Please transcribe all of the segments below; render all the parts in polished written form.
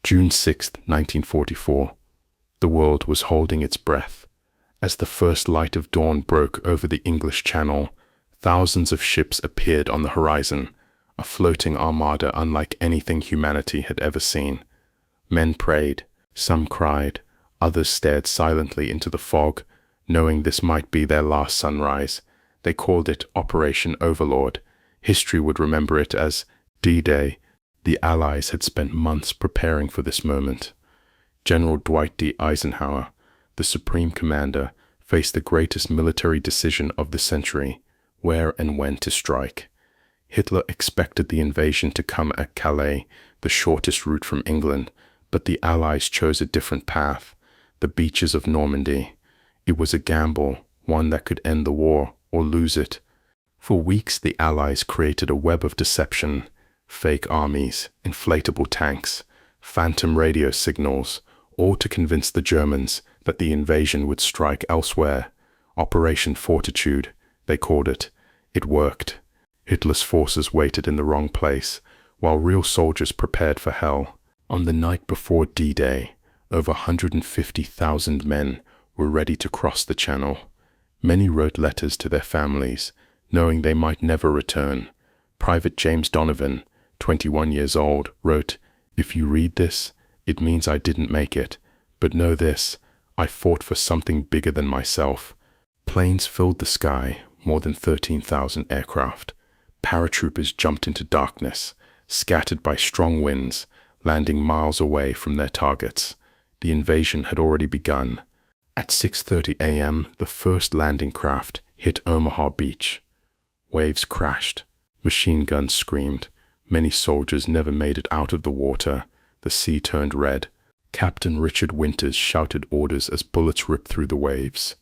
June 6, 1944. The world was holding its breath. As the first light of dawn broke over the English Channel, thousands of ships appeared on the horizon, a floating armada unlike anything humanity had ever seen. Men prayed, some cried, others stared silently into the fog, knowing this might be their last sunrise. They called it Operation Overlord. History would remember it as D-Day. The Allies had spent months preparing for this moment. General Dwight D. Eisenhower, the supreme commander, faced the greatest military decision of the century: where and when to strike. Hitler expected the invasion to come at Calais, the shortest route from England, but the Allies chose a different path: the beaches of Normandy. It was a gamble, one that could end the war or lose it. For weeks the Allies created a web of deception: fake armies, inflatable tanks, phantom radio signals, all to convince the Germans that the invasion would strike elsewhere. Operation Fortitude, they called it. It worked. Hitler's forces waited in the wrong place, while real soldiers prepared for hell. On the night before D-Day, over 150,000 men were ready to cross the Channel. Many wrote letters to their families, knowing they might never return. Private James Donovan, 21 years old, wrote, "If you read this, it means I didn't make it. But know this, I fought for something bigger than myself." Planes filled the sky, more than 13,000 aircraft. Paratroopers jumped into darkness, scattered by strong winds, landing miles away from their targets. The invasion had already begun. At 6:30 a.m., the first landing craft hit Omaha Beach. Waves crashed. Machine guns screamed. Many soldiers never made it out of the water. The sea turned red. Captain Richard Winters shouted orders as bullets ripped through the waves.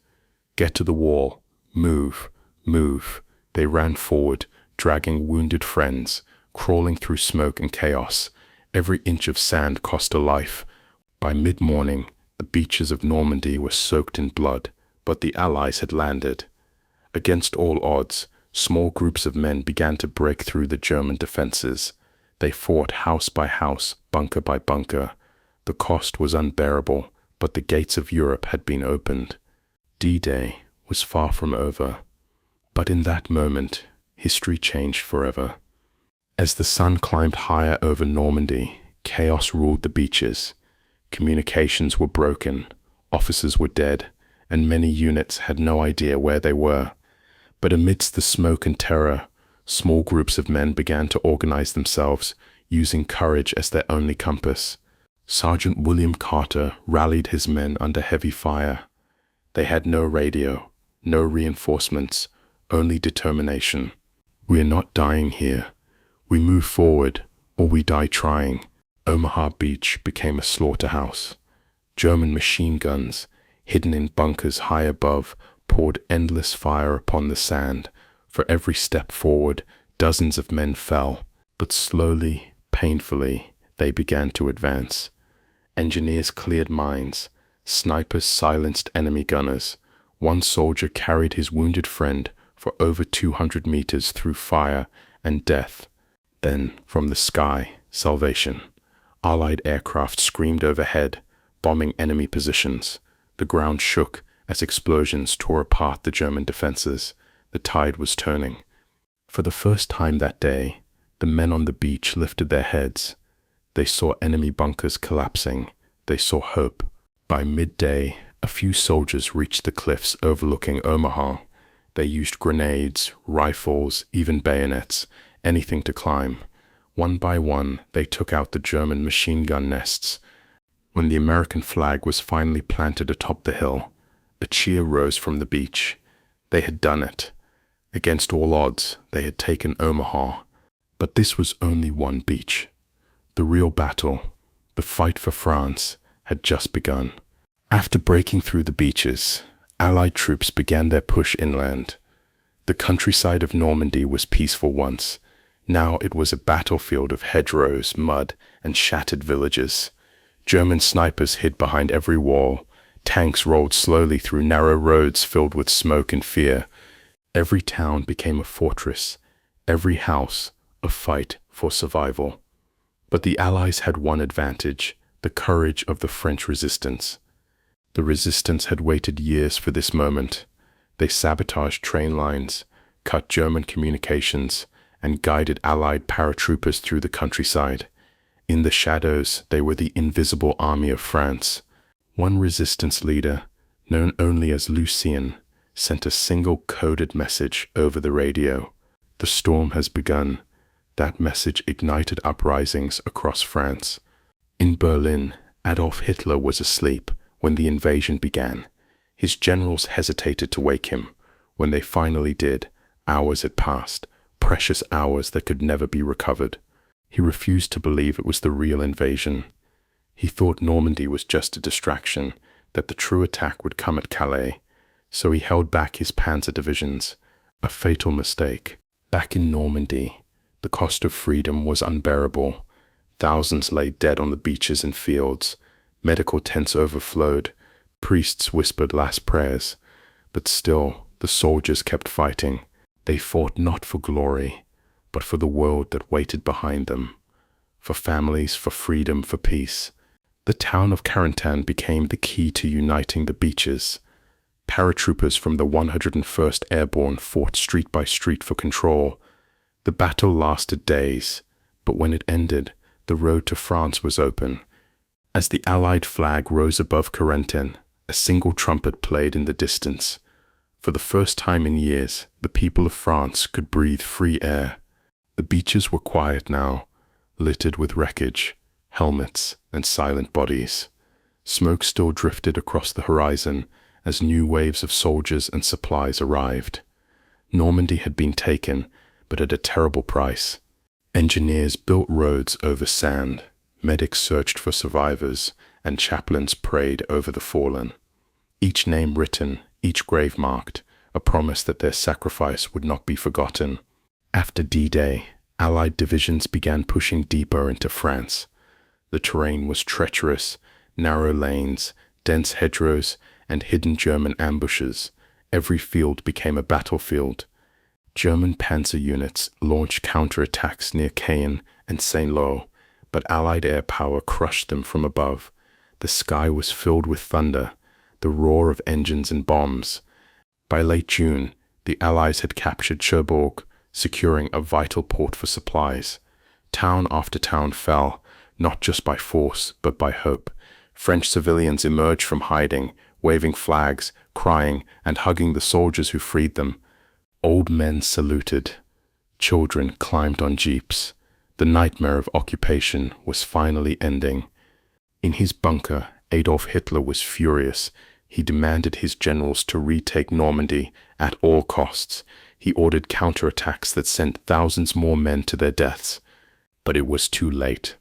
"Get to the wall. Move. Move." They ran forward, dragging wounded friends, crawling through smoke and chaos. Every inch of sand cost a life. By mid-morning, the beaches of Normandy were soaked in blood, but the Allies had landed. Against all odds, small groups of men began to break through the German defenses. They fought house by house, bunker by bunker. The cost was unbearable, but the gates of Europe had been opened. D-Day was far from over. But in that moment, history changed forever. As the sun climbed higher over Normandy, chaos ruled the beaches. Communications were broken, officers were dead, and many units had no idea where they were. But amidst the smoke and terror, small groups of men began to organize themselves, using courage as their only compass. Sergeant William Carter rallied his men under heavy fire. They had no radio, no reinforcements, only determination. "We are not dying here. We move forward, or we die trying." Omaha Beach became a slaughterhouse. German machine guns, hidden in bunkers high above, poured endless fire upon the sand. For every step forward, dozens of men fell, but slowly, painfully, they began to advance. Engineers cleared mines. Snipers silenced enemy gunners. One soldier carried his wounded friend for over 200 meters through fire and death. Then, from the sky, salvation. Allied aircraft screamed overhead, bombing enemy positions. The ground shook as explosions tore apart the German defenses. The tide was turning. For the first time that day, the men on the beach lifted their heads. They saw enemy bunkers collapsing. They saw hope. By midday, a few soldiers reached the cliffs overlooking Omaha. They used grenades, rifles, even bayonets, anything to climb. One by one, they took out the German machine gun nests. When the American flag was finally planted atop the hill, a cheer rose from the beach. They had done it. Against all odds, they had taken Omaha. But this was only one beach. The real battle, the fight for France, had just begun. After breaking through the beaches, Allied troops began their push inland. The countryside of Normandy was peaceful once. Now it was a battlefield of hedgerows, mud, and shattered villages. German snipers hid behind every wall. Tanks rolled slowly through narrow roads filled with smoke and fear. Every town became a fortress, every house a fight for survival. But the Allies had one advantage: the courage of the French resistance. The resistance had waited years for this moment. They sabotaged train lines, cut German communications, and guided Allied paratroopers through the countryside. In the shadows, they were the invisible army of France. One resistance leader, known only as Lucien, sent a single coded message over the radio. "The storm has begun." That message ignited uprisings across France. In Berlin, Adolf Hitler was asleep when the invasion began. His generals hesitated to wake him. When they finally did, hours had passed, precious hours that could never be recovered. He refused to believe it was the real invasion. He thought Normandy was just a distraction, that the true attack would come at Calais, so he held back his panzer divisions. A fatal mistake. Back in Normandy, the cost of freedom was unbearable. Thousands lay dead on the beaches and fields. Medical tents overflowed. Priests whispered last prayers. But still, the soldiers kept fighting. They fought not for glory, but for the world that waited behind them. For families, for freedom, for peace. The town of Carentan became the key to uniting the beaches. Paratroopers from the 101st Airborne fought street by street for control. The battle lasted days, but when it ended, the road to France was open. As the Allied flag rose above Carentan, a single trumpet played in the distance. For the first time in years, the people of France could breathe free air. The beaches were quiet now, littered with wreckage, helmets, and silent bodies. Smoke still drifted across the horizon as new waves of soldiers and supplies arrived. Normandy had been taken, but at a terrible price. Engineers built roads over sand, medics searched for survivors, and chaplains prayed over the fallen. Each name written, each grave marked, a promise that their sacrifice would not be forgotten. After D-Day, Allied divisions began pushing deeper into France. The terrain was treacherous, narrow lanes, dense hedgerows, and hidden German ambushes. Every field became a battlefield. German panzer units launched counterattacks near Caen and Saint-Lô, but Allied air power crushed them from above. The sky was filled with thunder, the roar of engines and bombs. By late June, the Allies had captured Cherbourg, securing a vital port for supplies. Town after town fell, not just by force, but by hope. French civilians emerged from hiding, waving flags, crying, and hugging the soldiers who freed them. Old men saluted. Children climbed on jeeps. The nightmare of occupation was finally ending. In his bunker, Adolf Hitler was furious. He demanded his generals to retake Normandy at all costs. He ordered counterattacks that sent thousands more men to their deaths. But it was too late.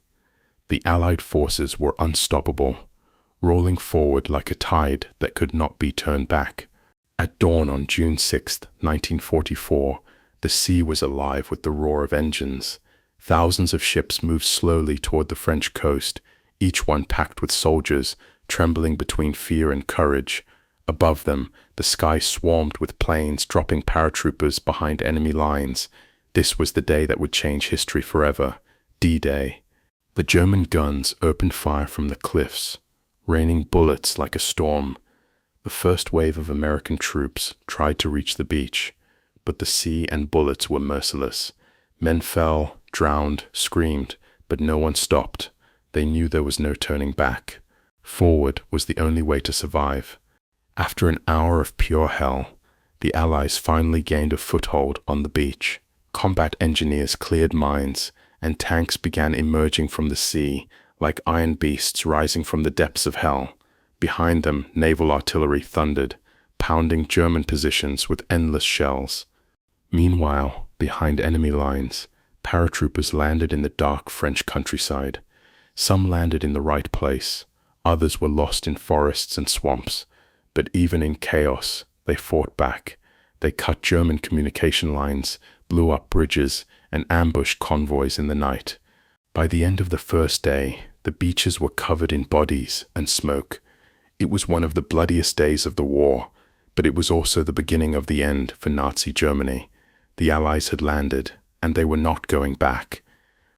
The Allied forces were unstoppable, rolling forward like a tide that could not be turned back. At dawn on June 6, 1944, the sea was alive with the roar of engines. Thousands of ships moved slowly toward the French coast, each one packed with soldiers, trembling between fear and courage. Above them, the sky swarmed with planes dropping paratroopers behind enemy lines. This was the day that would change history forever, D-Day. The German guns opened fire from the cliffs, raining bullets like a storm. The first wave of American troops tried to reach the beach, but the sea and bullets were merciless. Men fell, drowned, screamed, but no one stopped. They knew there was no turning back. Forward was the only way to survive. After an hour of pure hell, the Allies finally gained a foothold on the beach. Combat engineers cleared mines, and tanks began emerging from the sea, like iron beasts rising from the depths of hell. Behind them, naval artillery thundered, pounding German positions with endless shells. Meanwhile, behind enemy lines, paratroopers landed in the dark French countryside. Some landed in the right place, others were lost in forests and swamps. But even in chaos, they fought back. They cut German communication lines, blew up bridges, and ambushed convoys in the night. By the end of the first day, the beaches were covered in bodies and smoke. It was one of the bloodiest days of the war, but it was also the beginning of the end for Nazi Germany. The Allies had landed, and they were not going back.